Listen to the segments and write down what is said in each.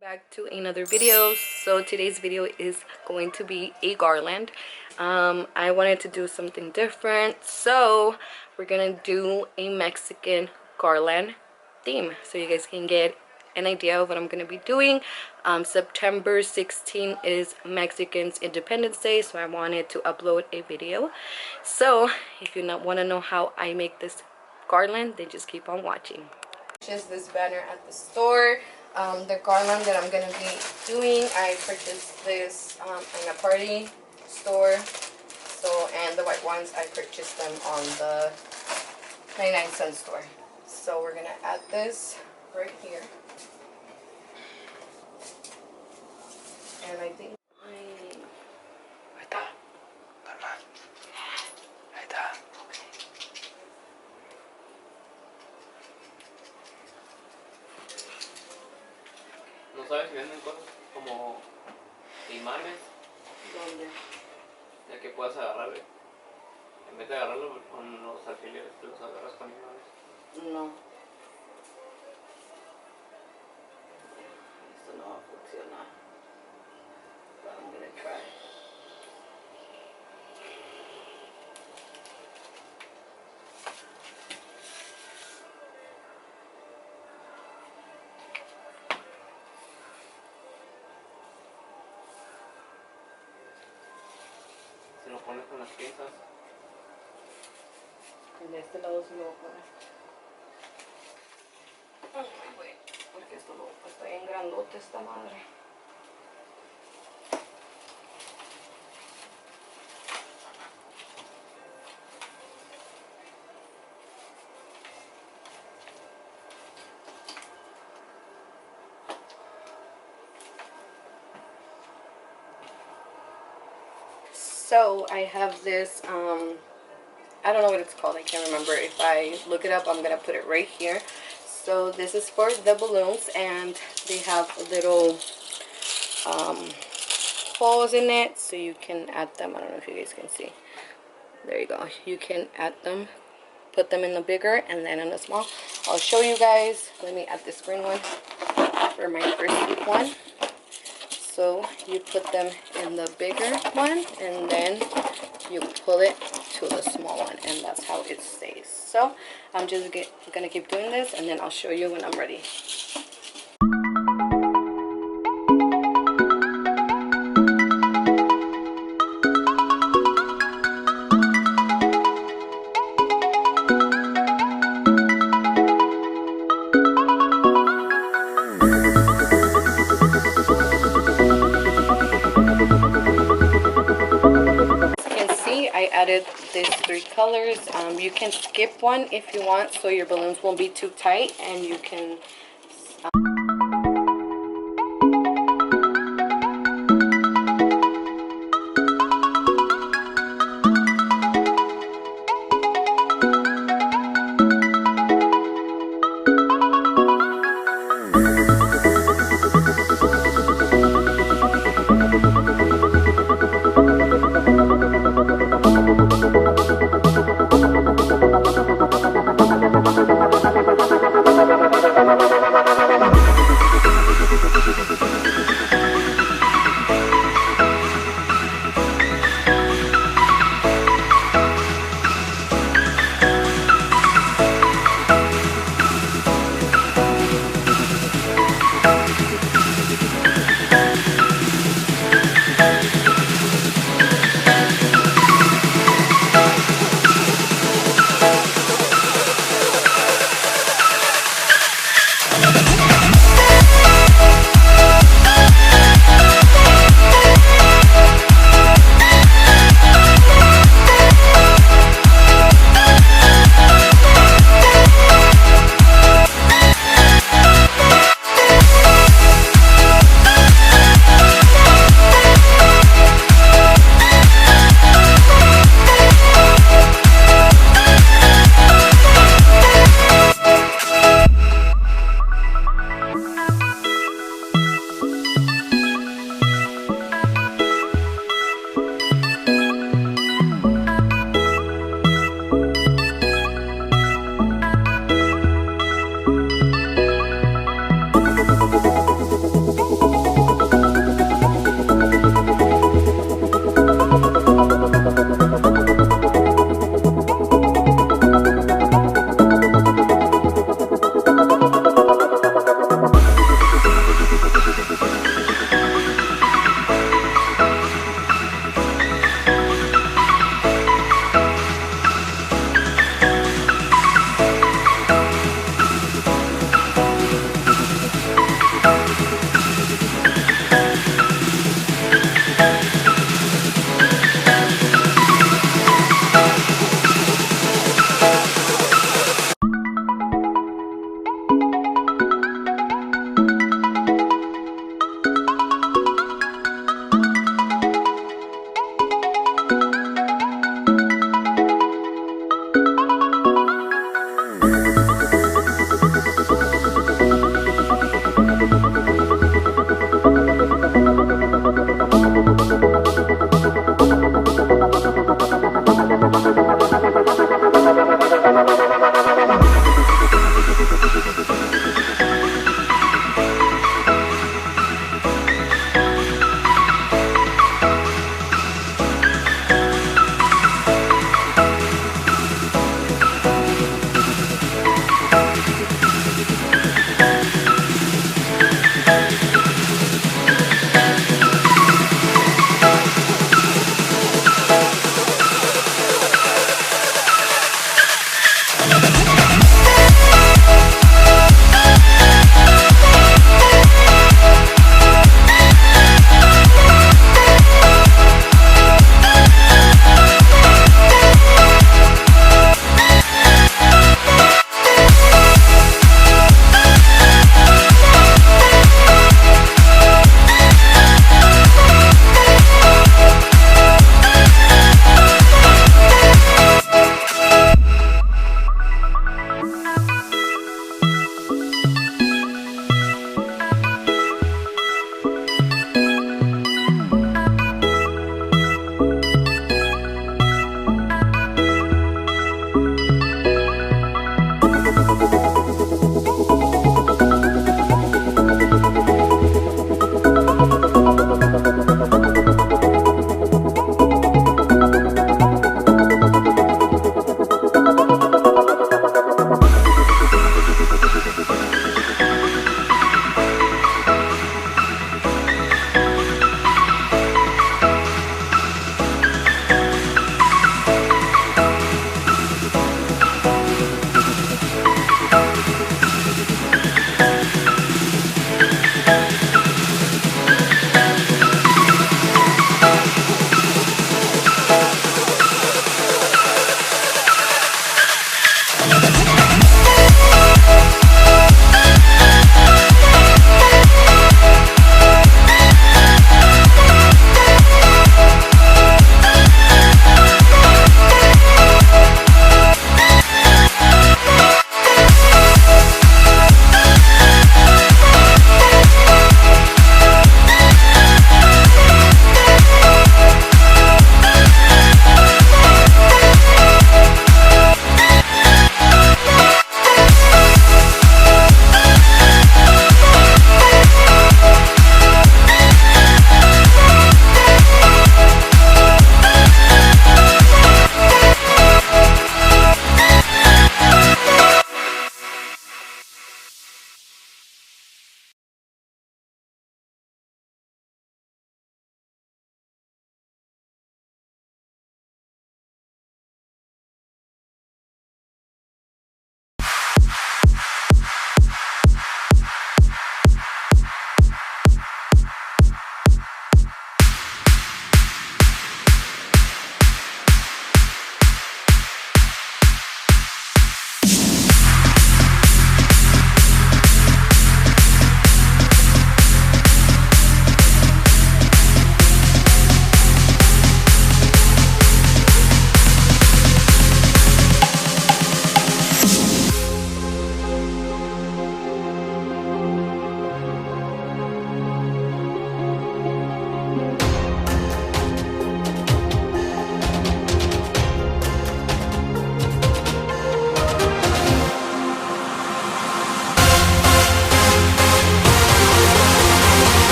Back to another video. So today's video is going to be a garland. I wanted to do something different, so we're gonna do a Mexican garland theme so you guys can get an idea of what I'm gonna be doing. September 16th is Mexicans Independence Day, so I wanted to upload a video. So if you want to know how I make this garland, then just keep on watching. Purchased this banner at the store. The garland that I'm gonna be doing, I purchased this in a party store. And the white ones, I purchased them on the 99-cent store. So we're gonna add this right here. And I think ¿No sabes si venden cosas como imanes? ¿dónde? Ya que puedas agarrarle. En vez de agarrarlo con los alfileres, te los agarras con imanes. No. Esto no va a funcionar. But I'm gonna try. Si lo pones con las pinzas. De este lado sí lo voy a poner. Porque esto está bien grandote esta madre. So I have this I don't know what it's called, I can't remember. If I look it up, I'm gonna put it right here. So this is for the balloons, and they have little holes in it, so you can add them. I don't know if you guys can see. There you go. You can add them, put them in the bigger and then in the small. I'll show you guys. Let me add this green one for my first one. So you put them in the bigger one, and then you pull it to the small one, and that's how it stays. So I'm just gonna keep doing this, and then I'll show you when I'm ready. I added these 3 colors. You can skip one if you want, so your balloons won't be too tight, and you can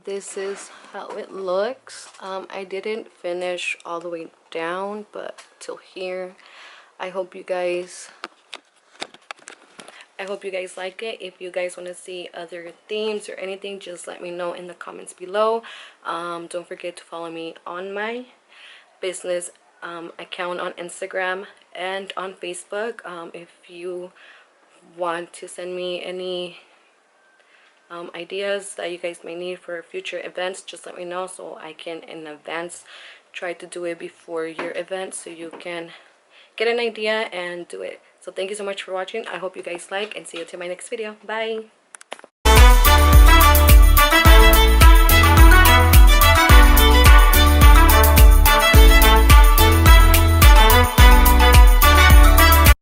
this is how it looks. I didn't finish all the way down, but till here. I hope you guys like it. If you guys want to see other themes or anything, just let me know in the comments below. Don't forget to follow me on my business account on Instagram and on Facebook. If you want to send me any ideas that you guys may need for future events, just let me know so I can in advance try to do it before your event so you can get an idea and do it. So thank you so much for watching. I hope you guys like, and see you till my next video. Bye.